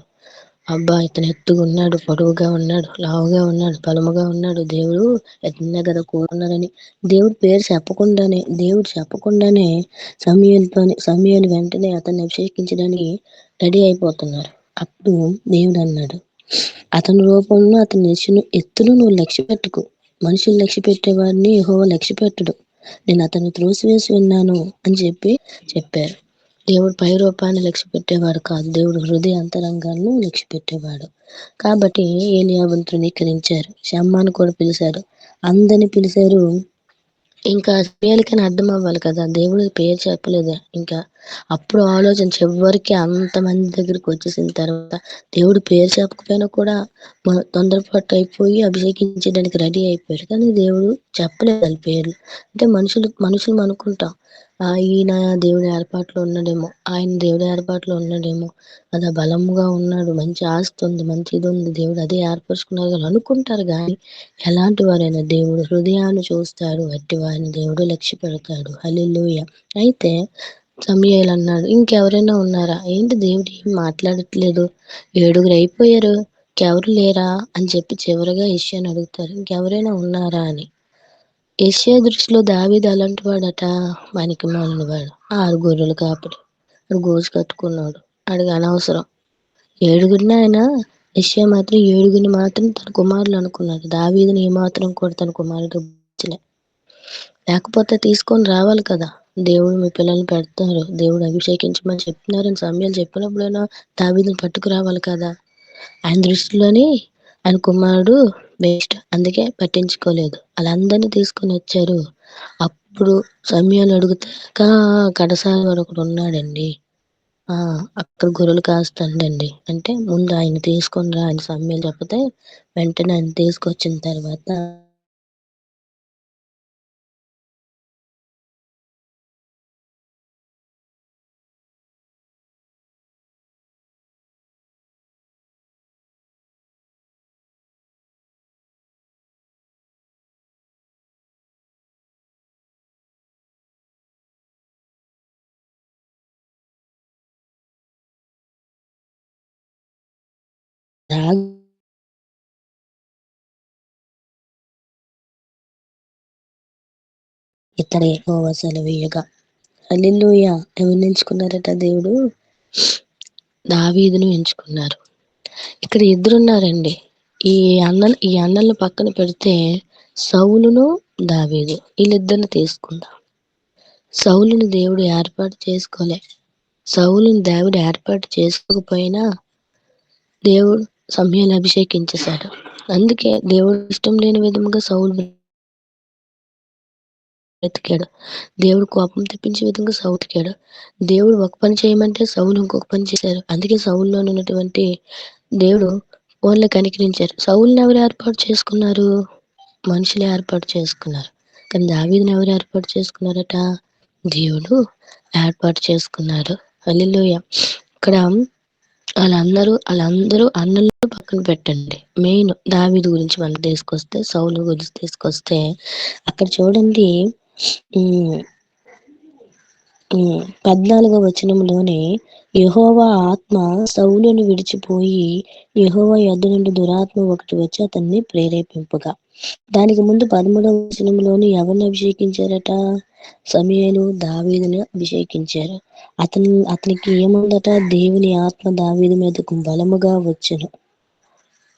అబ్బా, ఇతను ఎత్తుగా ఉన్నాడు, పొడవుగా ఉన్నాడు, లావుగా ఉన్నాడు, బలముగా ఉన్నాడు, దేవుడు ఎత్తున్నా కదా కూరున్నాడని దేవుడు చెప్పకుండానే సమూయేలు వెంటనే అతన్ని అభిషేకించడానికి రెడీ అయిపోతున్నారు. అప్పుడు దేవుడు అన్నాడు, అతని రూపంలో అతని ఎత్తును నువ్వు లక్ష్య పెట్టుకో. మనుషులు లక్ష్య పెట్టేవాడిని యెహోవా లక్ష్య పెట్టడు. నేను అతన్ని త్రోసివేసి ఉన్నాను అని చెప్పారు. దేవుడు పై రూపాన్ని లక్ష్య పెట్టేవాడు కాదు, దేవుడు హృదయ అంతరంగాలను లక్ష్య పెట్టేవాడు. కాబట్టి ఏలీయాబును తృణీకరించారు. షమ్మాను కూడా పిలిచారు, అందరిని పిలిచారు. ఇంకా సమూయేలుకని అర్థం అవ్వాలి కదా, దేవుడు పేరు చెప్పలేదు. ఇంకా అప్పుడు ఆలోచన చివరికి అంతమంది దగ్గరికి వచ్చేసిన తర్వాత దేవుడు పేరు చెప్పకపోయినా కూడా తొందరపాటు అయిపోయి అభిషేకించడానికి రెడీ అయిపోయాడు. కానీ దేవుడు చెప్పలేదు వాళ్ళ పేర్లు. అంటే మనుషులు అనుకుంటాం, ఈయన దేవుడి ఏర్పాట్లో ఉన్నాడేమో, ఆయన దేవుడి ఏర్పాట్లో ఉన్నాడేమో, అదా బలంగా ఉన్నాడు, మంచి ఆస్తి ఉంది, మంచి ఇది ఉంది, దేవుడు అదే ఏర్పరచుకున్నారు అని అనుకుంటారు. కానీ ఎలాంటి వారైనా దేవుడు హృదయాన్ని చూస్తాడు, అట్టి వారిని దేవుడు లక్ష్య పెడతాడు. హల్లెలూయా. అయితే సమూయేలు అన్నాడు, ఇంకెవరైనా ఉన్నారా? ఏంటి దేవుడు ఏం మాట్లాడట్లేదు, 7గురు అయిపోయారు, ఇంకెవరు లేరా అని చెప్పి చివరిగా యెషయాని అడుగుతారు, ఇంకెవరైనా ఉన్నారా అని. యెషయా దృష్టిలో దావీదు అలాంటి వాడట, పనికిమాలిన వాడు, 6 గొర్రెలు కాపరి, గోజు కట్టుకున్నాడు, అడిగి అనవసరం. 7గురిని ఆయన యెషయా మాత్రం 7గురిని మాత్రం తన కుమారులు అనుకున్నాడు. దావీదుని ఏమాత్రం కూడా తన కుమారుడు లేకపోతే తీసుకొని రావాలి కదా. దేవుడు మీ పిల్లల్ని పెడతారు, దేవుడు అభిషేకించమని చెప్తున్నారని సమయాలు చెప్పినప్పుడైనా దావీదుని పట్టుకురావాలి కదా. ఆయన దృష్టిలోని ఆయన కుమారుడు వేస్ట్, అందుకే పట్టించుకోలేదు. వాళ్ళందరినీ తీసుకొని వచ్చారు. అప్పుడు సమయాలు అడుగుతాక కడసారి వాడు ఒకడు ఉన్నాడండి, అక్కడ గొర్రెలు కాస్తాడండి అంటే ముందు ఆయన తీసుకొని రా అని సమయాలు చెప్తే వెంటనే ఆయన తీసుకొచ్చిన తర్వాత రాగి ఇతడే యెహోవా సెలవీయగా. హల్లెలూయా. ఎవరిని ఎంచుకున్నారట? దేవుడు దావీదును ఎంచుకున్నారు. ఇక్కడ ఇద్దరున్నారండి. ఈ అన్నలను పక్కన పెడితే సౌలును దావీదు వీళ్ళిద్దరిని తీసుకుందాం. సౌలుని దేవుడు ఏర్పాటు చేసుకోలే. సౌలుని దేవుడు ఏర్పాటు చేసుకోకపోయినా దేవుడు సమూయేలుని అభిషేకించేశాడు. అందుకే దేవుడు ఇష్టం లేని విధముగా సౌలు బ్రతికాడు. దేవుడు కోపం తెప్పించే విధంగా సౌలు బ్రతికాడు. దేవుడు ఒక పని చేయమంటే సౌలు ఇంకొక పని చేశారు. అందుకే సౌలులో ఉన్నటువంటి దేవుడు ఓన్లీ కనికరించారు. సౌలుని ఎవరు ఏర్పాటు చేసుకున్నారు? మనుషులు ఏర్పాటు చేసుకున్నారు. కానీ దావీదుని ఎవరు ఏర్పాటు చేసుకున్నారట? దేవుడు ఏర్పాటు చేసుకున్నారు. హల్లెలూయా. ఇక్కడ వాళ్ళందరూ అన్నలను పక్కన పెట్టండి. మెయిన్ దావీదు గురించి మనం తీసుకొస్తే, సౌలు గురించి తీసుకొస్తే అక్కడ చూడండి 14వ వచనంలోనే యెహోవా ఆత్మ సౌలును విడిచిపోయి యెహోవా యొద్ద నుండి దురాత్మ ఒకటి వచ్చి అతన్ని ప్రేరేపింపగా. దానికి ముందు 13వ వచనంలోని ఎవరిని అభిషేకించారట? సమూయేలు దావీదుని అభిషేకించారు. అతనికి ఏముందట? దేవుని ఆత్మ దావీదు మీదకు బలముగా వచ్చెను.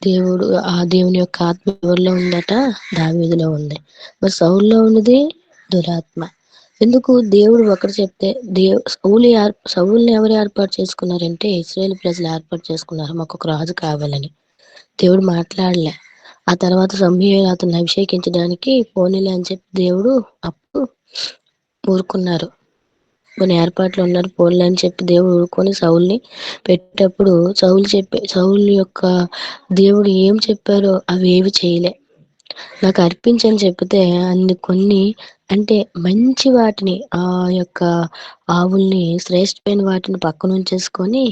దేవుని యొక్క ఆత్మ ఎవరిలో ఉందట? దావీదులో ఉంది. మరి సౌలులో ఉన్నది దురాత్మ. ఎందుకు? దేవుడు ఒకటి చెప్తే సౌలుని ఎవరు ఏర్పాటు చేసుకున్నారంటే ఇశ్రాయేలు ప్రజలు ఏర్పాటు చేసుకున్నారు, మాకు ఒక రాజు కావాలని. దేవుడు మాట్లాడలే. ఆ తర్వాత సమూయేలు అతన్ని అభిషేకించడానికి పోనీలే అని చెప్పి దేవుడు అప్పుడు ఊరుకున్నారు. కొన్ని ఏర్పాట్లు ఉన్నారు పోన్లే అని చెప్పి దేవుడు ఊరుకొని సౌలుని పెట్టేటప్పుడు సౌలు యొక్క దేవుడు ఏం చెప్పారో అవి ఏవి చేయలే. నాకు అర్పించని చెప్తే కొన్ని అంటే మంచి వాటిని ఆ యొక్క ఆవుల్ని శ్రేష్టమైన వాటిని పక్కన ఉంచేసుకొని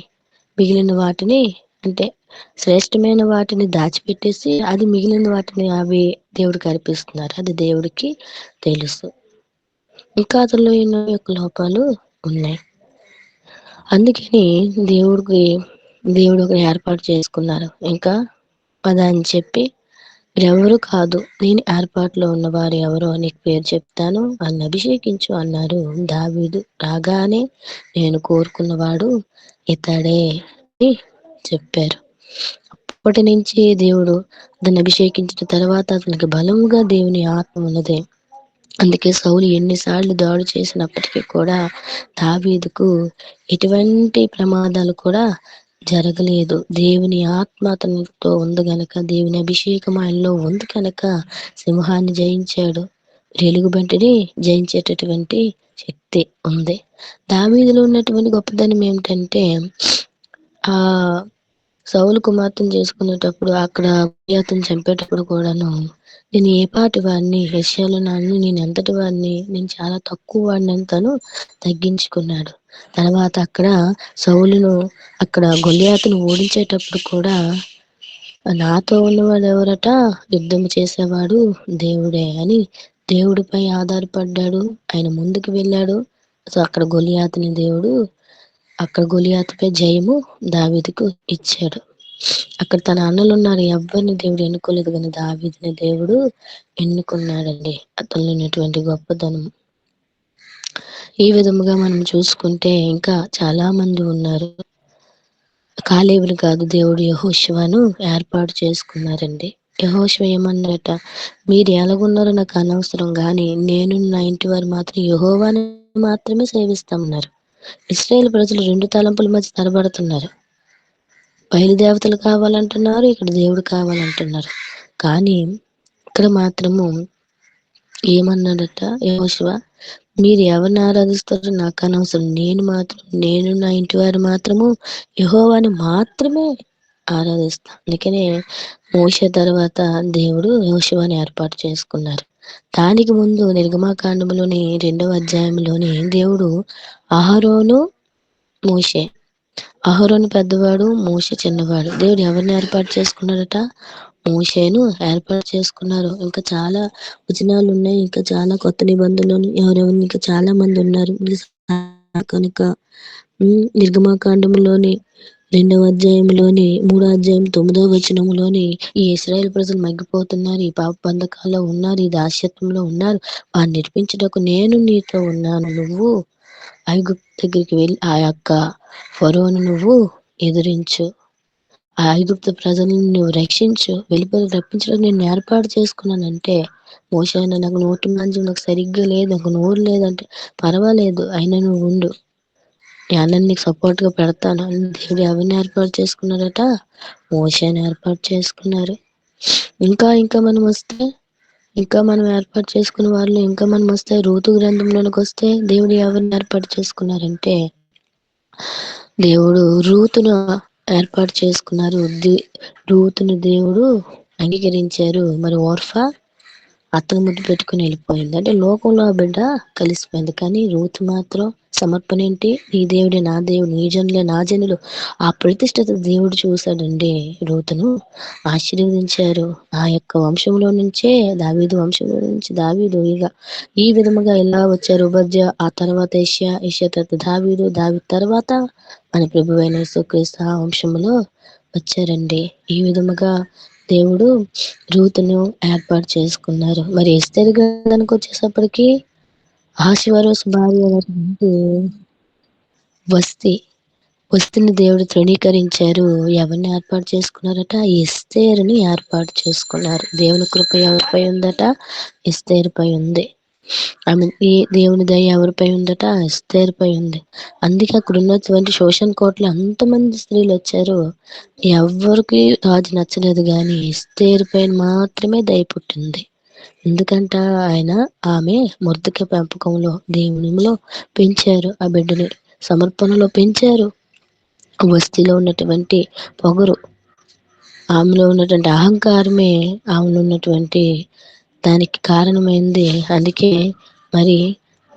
మిగిలిన వాటిని అంటే శ్రేష్టమైన వాటిని దాచిపెట్టేసి అది మిగిలిన వాటిని అవి దేవుడికి అర్పిస్తున్నారు. అది దేవుడికి తెలుసు. ఇంకా అతనిలో ఎన్నో యొక్క లోపాలు ఉన్నాయి. అందుకని దేవుడు ఒక ఏర్పాటు చేసుకున్నారు. ఇంకా అని చెప్పి ఎవరు కాదు, నేను ఏర్పాటులో ఉన్నవారు ఎవరో నీకు పేరు చెప్తాను, అని అభిషేకించు అన్నారు. దావీదు రాగానే నేను కోరుకున్నవాడు ఇతడే అని చెప్పారు. అప్పటి నుంచి దేవుడు అతన్ని అభిషేకించిన తర్వాత అతనికి బలముగా దేవుని ఆత్మ ఉన్నది. అందుకే సౌలు ఎన్నిసార్లు దాడి చేసినప్పటికీ కూడా దావీదుకు ఎటువంటి ప్రమాదాలు కూడా జరగలేదు. దేవుని ఆత్మ అతనితో ఉంది గనక, దేవుని అభిషేకం ఆయనలో ఉంది కనుక సింహాన్ని జయించాడు. ఎలుగుబంటిని జయించేటటువంటి శక్తి ఉంది. దావీదులో ఉన్నటువంటి గొప్పదనం ఏమిటంటే ఆ సౌలు కుమార్తెను చేసుకునేటప్పుడు అక్కడ అతను చంపేటప్పుడు కూడాను నేను ఏ పాటి వాడిని, యెషయాలో నేను ఎంతటి వాడిని, నేను చాలా తక్కువ వాడిని అని తను తగ్గించుకున్నాడు. తర్వాత సౌలును గొల్లియాతును ఓడించేటప్పుడు కూడా నాతో ఉన్నవాడు ఎవరట, యుద్ధం చేసేవాడు దేవుడే అని దేవుడిపై ఆధారపడ్డాడు. ఆయన ముందుకు వెళ్ళాడు. సో గొలియాతుపై జయము దావీదుకు ఇచ్చాడు. అక్కడ తన అన్నలు ఉన్నారు, ఎవరిని దేవుడు ఎన్నుకోలేదు, కానీ దావీదుని దేవుడు ఎన్నుకున్నాడండి. అతనిలో ఉన్నటువంటి గొప్పతనం. ఈ విధముగా మనం చూసుకుంటే ఇంకా చాలా మంది ఉన్నారు. కాలేబుని కాదు, దేవుడు యెహోషువను ఏర్పాటు చేసుకున్నారండి. యెహోషువ ఏమన్నారట, మీరు ఎలాగున్నారో నాకు అనవసరం, కానీ నేను నా ఇంటి వారు మాత్రం యెహోవాని మాత్రమే సేవిస్తామన్నారు. ఇశ్రాయేల్ ప్రజలు 2 తలంపుల మధ్య తడబడుతున్నారు. బయలుదేవతలు కావాలంటున్నారు, ఇక్కడ దేవుడు కావాలంటున్నారు. కానీ ఇక్కడ మాత్రము ఏమన్నాడట యెహోషువ, మీరు ఎవరిని ఆరాధిస్తారో నాకు అనవసరం, నేను నా ఇంటి వారు మాత్రము యెహోవాని మాత్రమే ఆరాధిస్తాం. అందుకనే మోషే తర్వాత దేవుడు యెహోషువని ఏర్పాటు చేసుకున్నారు. దానికి ముందు నిర్గమాకాండంలోని 2వ అధ్యాయంలోని దేవుడు అహరోను పెద్దవాడు, మోషే చిన్నవాడు. దేవుడు ఎవరిని ఏర్పాటు చేసుకున్నాడట, మోషేను ఏర్పాటు చేసుకున్నారు. ఇంకా చాలా వచనాలు ఉన్నాయి, ఇంకా చాలా కొత్త నిబంధనలు ఎవరెవరిని ఇంకా చాలా మంది ఉన్నారు కనుక నిర్గమాకాండంలోని 2వ అధ్యాయంలోని 3వ అధ్యాయం 9వ వచనంలోని ఈ ఇశ్రాయేల్ ప్రజలు మగ్గిపోతున్నారు, ఈ పాప బంధకాల్లో ఉన్నారు, ఈ దాస్యత్వంలో ఉన్నారు, వారిని నిర్మించుటకు నేను నీతో ఉన్నాను, నువ్వు ఐగుప్తు దగ్గరికి వెళ్ళి ఆ యొక్క ఫరోను నువ్వు ఎదిరించు, ఆ ఐగుప్తు ప్రజలను నువ్వు రక్షించు, రప్పించడం నేను ఏర్పాటు చేసుకున్నానంటే, మోషే నాకు నోటి మాంద్యం నాకు సరిగ్గా లేదు, నాకు నోరు లేదంటే పర్వాలేదు, అయినా నువ్వు ఉండు, నేను నీకు సపోర్ట్ గా పెడతాను అని దేవుడు ఎవరిని ఏర్పాటు చేసుకున్నారట, మోషేని ఏర్పాటు చేసుకున్నారు. ఇంకా మనం ఏర్పాటు చేసుకున్న వాళ్ళు మనం వస్తే రూతు గ్రంథంలోనికి వస్తే దేవుడు ఎవరిని ఏర్పాటు చేసుకున్నారంటే, దేవుడు రూతును ఏర్పాటు చేసుకున్నారు. రూతును దేవుడు అంగీకరించారు. మరి ఓర్ఫా అత్తను ముద్దు పెట్టుకుని వెళ్ళిపోయింది. అంటే లోకంలో ఆ బిడ్డ కలిసిపోయింది, కానీ రూతు మాత్రం సమర్పణ ఏంటి, నీ దేవుడే నా దేవుడు, నీ జనులే నా జనులు, ఆ ప్రతిష్టత దేవుడు చూశాడండి. రూతును ఆశీర్వదించారు. ఆ యొక్క వంశంలో నుంచే దావీదు వంశంలో నుంచి దావీదు ఈ విధముగా ఎలా వచ్చారు. ఉబద్య, ఆ తర్వాత ఏషియా తర్వాత దావీదు తర్వాత మన ప్రభువైన యేసుక్రీస్తు ఆ వంశంలో వచ్చారండి. ఈ విధముగా దేవుడు రూతును ఏర్పాటు చేసుకున్నారు. మరి ఎస్తేరు గ్రంథానికి వచ్చేసప్పటికి ఆశీర్వాదం భార్య అయినటువంటి వస్తిని దేవుడు తృణీకరించారు. ఎవరిని ఏర్పాటు చేసుకున్నారట, ఎస్తేరుని ఏర్పాటు చేసుకున్నారు. దేవుని కృప ఎవరిపై ఉందట, ఎస్తేరుపై ఉంది. ఆమె ఈ దేవుని దయ ఎవరిపై ఉందట, ఎస్తేరుపై ఉంది. అందుకే అక్కడ ఉన్నటువంటి శోషణ కోటలో అంతమంది స్త్రీలు వచ్చారు, ఎవరికి రాజు నచ్చలేదు, కానీ ఎస్తేరు పైన మాత్రమే దయ పుట్టింది. ఎందుకంట ఆయన ఆమె మొర్దుక పెంపకంలో దేవునిలో పెంచారు, ఆ బిడ్డని సమర్పణలో పెంచారు. వస్తిలో ఉన్నటువంటి పొగరు, ఆమెలో ఉన్నటువంటి అహంకారమే ఆమెలో ఉన్నటువంటి దానికి కారణమైంది. అందుకే మరి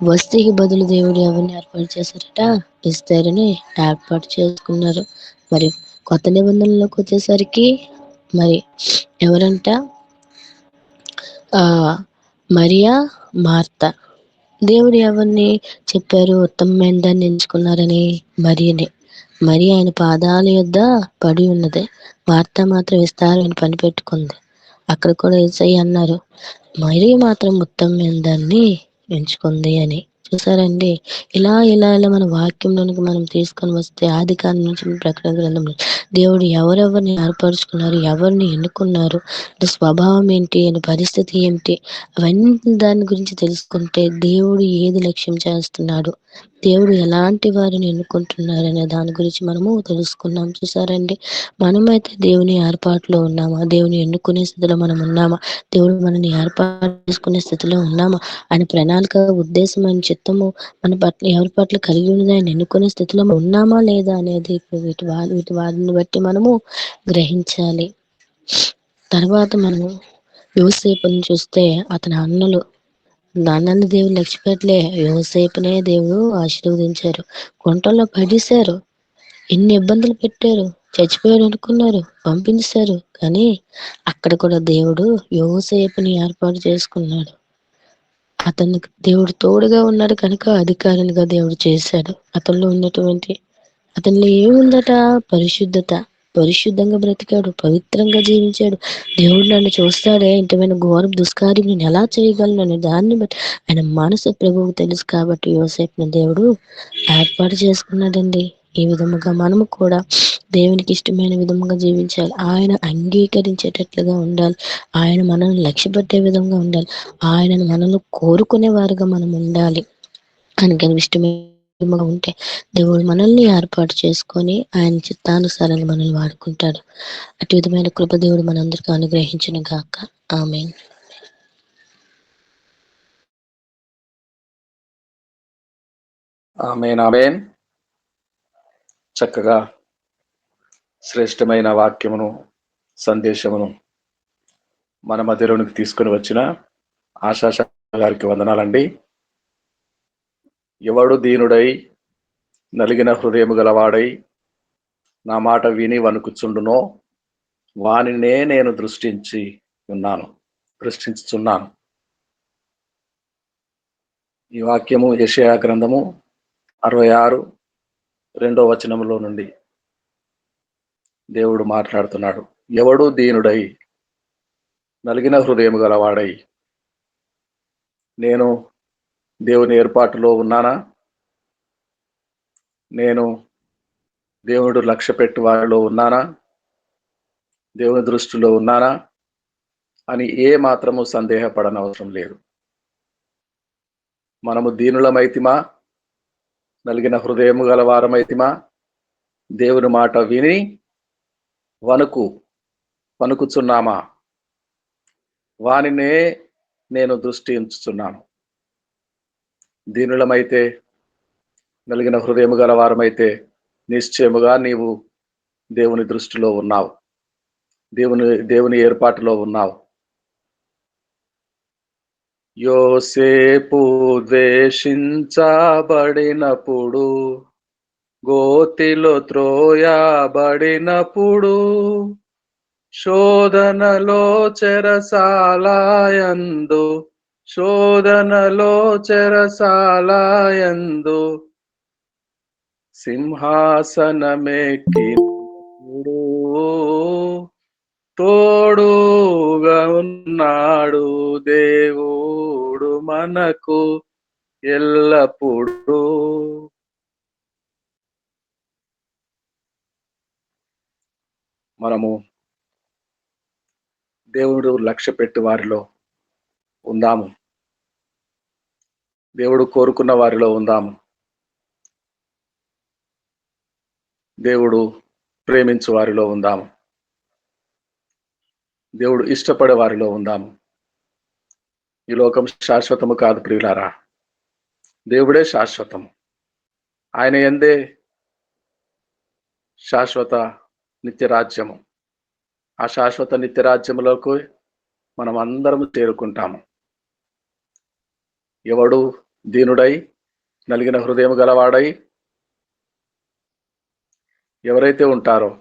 వస్తీకి బదులు దేవుడు ఎవరిని ఏర్పాటు చేశారట? ఎస్తేరుని ఏర్పాటు చేసుకున్నారు. మరి కొత్త నిబంధనలోకి వచ్చేసరికి మరి ఎవరంట? మరియా, మార్త. దేవుడు ఎవరిని చెప్పారు ఉత్తమమైన దాన్ని ఎంచుకున్నారని? మరియని. మరి ఆయన పాదాల యొద్ద పడి ఉన్నది. మార్త మాత్రం విస్తారమైన పని పెట్టుకుంది. అక్కడ కూడా యేసయ్య అన్నారు, మరి మాత్రం ఉత్తమమైన దాన్ని ఎంచుకుంది అని. చూసారండి? ఇలా మన వాక్యంలోనికి మనం తీసుకొని వస్తే ఆది కాలం నుంచి ప్రకటన గ్రంథంలో దేవుడు ఎవరెవరిని ఏర్పరచుకున్నారు, ఎవరిని ఎన్నుకున్నారు, స్వభావం ఏంటి అని, పరిస్థితి ఏంటి, అవన్నీ దాని గురించి తెలుసుకుంటే దేవుడు ఏది లక్ష్యం చేస్తున్నాడు, దేవుడు ఎలాంటి వారిని ఎన్నుకుంటున్నారు అనే దాని గురించి మనము తెలుసుకున్నాం. చూసారండి? మనమైతే దేవుని ఏర్పాటులో ఉన్నామా? దేవుని ఎన్నుకునే స్థితిలో మనం ఉన్నామా? దేవుడు మనల్ని ఏర్పాటు చేసుకునే స్థితిలో ఉన్నామా? ఆయన ప్రణాళిక, ఉద్దేశం, ఆయన చిత్తము మన పట్ల ఎవరి పట్ల కలిగి ఉన్నది, ఆయన ఎన్నుకునే స్థితిలో ఉన్నామా లేదా అనేది వీటి వారిని బట్టి మనము గ్రహించాలి. తర్వాత మనము యోసేపుని చూస్తే అతని అన్నలు దేవుడు లక్ష్య పెట్టలే. యోసేపునే దేవుడు ఆశీర్వదించారు. గుంటల్లో పడేశారు, ఎన్ని ఇబ్బందులు పెట్టారు, చచ్చిపోయాడు అనుకున్నారు, పంపించారు. కానీ అక్కడ కూడా దేవుడు యోసేపుని ఏర్పాటు చేసుకున్నాడు. అతనికి దేవుడు తోడుగా ఉన్నాడు కనుక అధికారినిగా దేవుడు చేశాడు. అతనిలో ఏముందట? పరిశుద్ధంగా బ్రతికాడు, పవిత్రంగా జీవించాడు. దేవుడు నన్ను చూస్తాడే, ఇంతమైన ఘోరం దుష్కార్యం నేను ఎలా చేయగలను అనే దాన్ని బట్టి ఆయన మనసు ప్రభువుకు తెలుసు. కాబట్టి యోసేపుని దేవుడు ఏర్పాటు చేసుకున్నాడండి. ఈ విధముగా మనము కూడా దేవునికి ఇష్టమైన విధముగా జీవించాలి. ఆయన అంగీకరించేటట్లుగా ఉండాలి. ఆయన మనల్ని లక్ష్యపెట్టే విధంగా ఉండాలి. ఆయనను మనల్ని కోరుకునే వారుగా మనం ఉండాలి. ఆయనకి ఇష్టమైన ఉంటే దేవుడు మనల్ని ఏర్పాటు చేసుకొని ఆయన చిత్తానుసారాన్ని మనల్ని వాడుకుంటాడు. అటు విధమైన కృప దేవుడు మనందరికీ అనుగ్రహించును గాక. ఆమేన్. ఆమేన్. ఆమేన్. చక్కగా శ్రేష్టమైన వాక్యమును, సందేశమును మన మధ్యలోనికి తీసుకొని వచ్చిన ఆశాష గారికి వందనాలండి. ఎవడు దీనుడై నలిగిన హృదయము గలవాడై నా మాట విని వణుకుచుండునో వానినే నేను దృష్టించుచున్నాను. ఈ వాక్యము యెషయా గ్రంథము 66:2 నుండి దేవుడు మాట్లాడుతున్నాడు. ఎవడు దీనుడై నలిగిన హృదయము గలవాడై, నేను దేవుని ఏర్పాటులో ఉన్నానా, నేను దేవుడు లక్ష్య పెట్టి వారిలో ఉన్నానా, దేవుని దృష్టిలో ఉన్నానా అని ఏ మాత్రము సందేహపడనవసరం లేదు. మనము దీనులమైతిమా, నలిగిన హృదయము గల వారమైతిమా, దేవుని మాట విని వణుకుచున్నామా, వానినే నేను దృష్టి ఉంచుతున్నాను. దీనులమైతే, నలిగిన హృదయము గల వారమైతే నిశ్చయముగా నీవు దేవుని దృష్టిలో ఉన్నావు, దేవుని ఏర్పాటులో ఉన్నావు. యోసేపు ద్వేషించబడినప్పుడు, గోతిలో త్రోయబడినప్పుడు, శోధనలో చెరసాలయందు సింహాసనమెక్కినప్పుడు తోడుగా ఉన్నాడు దేవుడు మనకు ఎల్లప్పుడూ. మనము దేవుడు లక్ష్య పెట్టి వారిలో ఉందాము, దేవుడు కోరుకున్న వారిలో ఉందాము, దేవుడు ప్రేమించు వారిలో ఉందాము, దేవుడు ఇష్టపడే వారిలో ఉందాము. ఈ లోకం శాశ్వతము కాదు ప్రియులారా, దేవుడే శాశ్వతము. ఆయన యందే శాశ్వత నిత్యరాజ్యము. ఆ శాశ్వత నిత్యరాజ్యములకు మనం అందరము చేరుకుంటాము. ఎవడు దీనుడై నలిగిన హృదయం గలవాడై ఎవరైతే ఉంటారో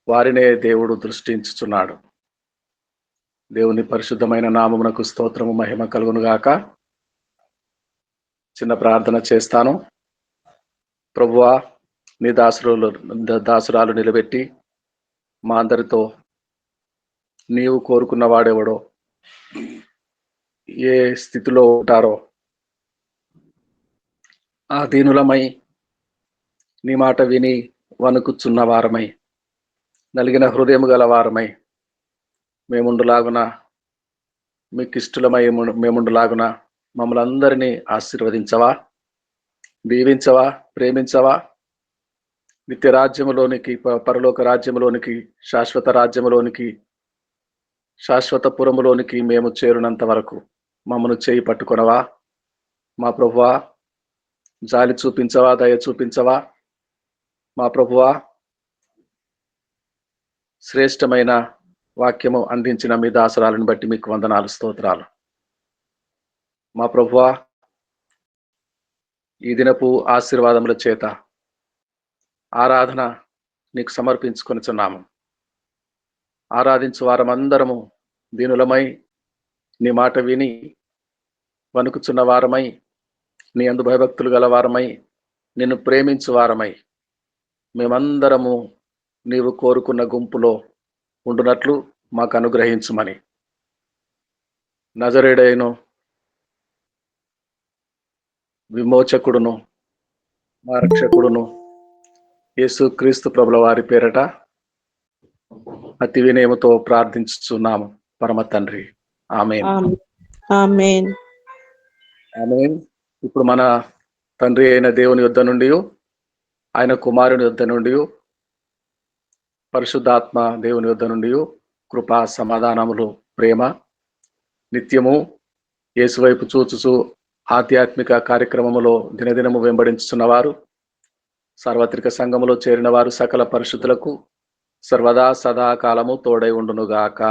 వారినే దేవుడు దృష్టించుచున్నాడు. దేవుని పరిశుద్ధమైన నామమునకు స్తోత్రము మహిమ కలుగును గాక. చిన్న ప్రార్థన చేస్తాను. ప్రభువా, నీ దాసురాలు నిలబెట్టి మా అందరితో నీవు కోరుకున్న వాడెవడో, ఏ స్థితిలో ఉంటారో ఆ దీనులమై నీ మాట విని వణుకుచున్న వారమై, నలిగిన హృదయము గల వారమై మేముండులాగున, మీకు ఇష్టలమై మేముండులాగున మమ్మల్ని అందరినీ ఆశీర్వదించవా, దీవించవా, ప్రేమించవా. నిత్య రాజ్యములోనికి, పరలోక రాజ్యములోనికి, శాశ్వత రాజ్యములోనికి, శాశ్వత పురములోనికి మేము చేరునంత వరకు మమ్మను చేయి పట్టుకొనవా. మా ప్రభువా, జాలి చూపించవా, దయ చూపించవా. మా ప్రభువా, శ్రేష్టమైన వాక్యము అందించిన మీ దాసరాలను బట్టి మీకు వందనాలు, స్తోత్రాలు. మా ప్రభువా, ఈ దినపు ఆశీర్వాదముల చేత ఆరాధన నీకు సమర్పించుకొనిచున్నాము. ఆరాధించు వారమందరము దీనులమై, నీ మాట విని వణుకుచున్న వారమై, నీ అందు భయభక్తులు గల వారమై, నిన్ను ప్రేమించు వారమై మేమందరము నీవు కోరుకున్న గుంపులో ఉండునట్లు మాకు అనుగ్రహించుమని నజరేయుడైన విమోచకుడును మా రక్షకుడును యేసు క్రీస్తు ప్రభుల వారి పేరట అతి వినయముతో ప్రార్థించుచున్నాము పరమ తండ్రి. ఆమేన్. ఆమేన్. ఆమేన్. ఇప్పుడు మన తండ్రి అయిన దేవుని యొద్ద నుండి, ఆయన కుమారుని యొద్ద నుండి, పరిశుద్ధాత్మ దేవుని యొద్ద నుండి కృపా సమాధానములు, ప్రేమ నిత్యము యేసు వైపు చూచుచు ఆధ్యాత్మిక కార్యక్రమములో దినదినము వెంబడించుచున్నవారు, సార్వత్రిక సంఘములో చేరిన వారు సకల పరిశుద్ధులకు సర్వదా సదాకాలము తోడై ఉండునుగాక.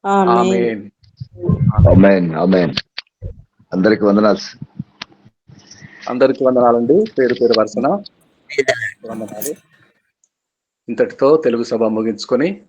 ఆమేన్. ఆమేన్. ఆమేన్. అందరికి వందనాలు. అందరికి వందనాలండి. పేరు పేరు వరుసన వందనాలు. ఇంతటితో తెలుగు సభ ముగించుకొని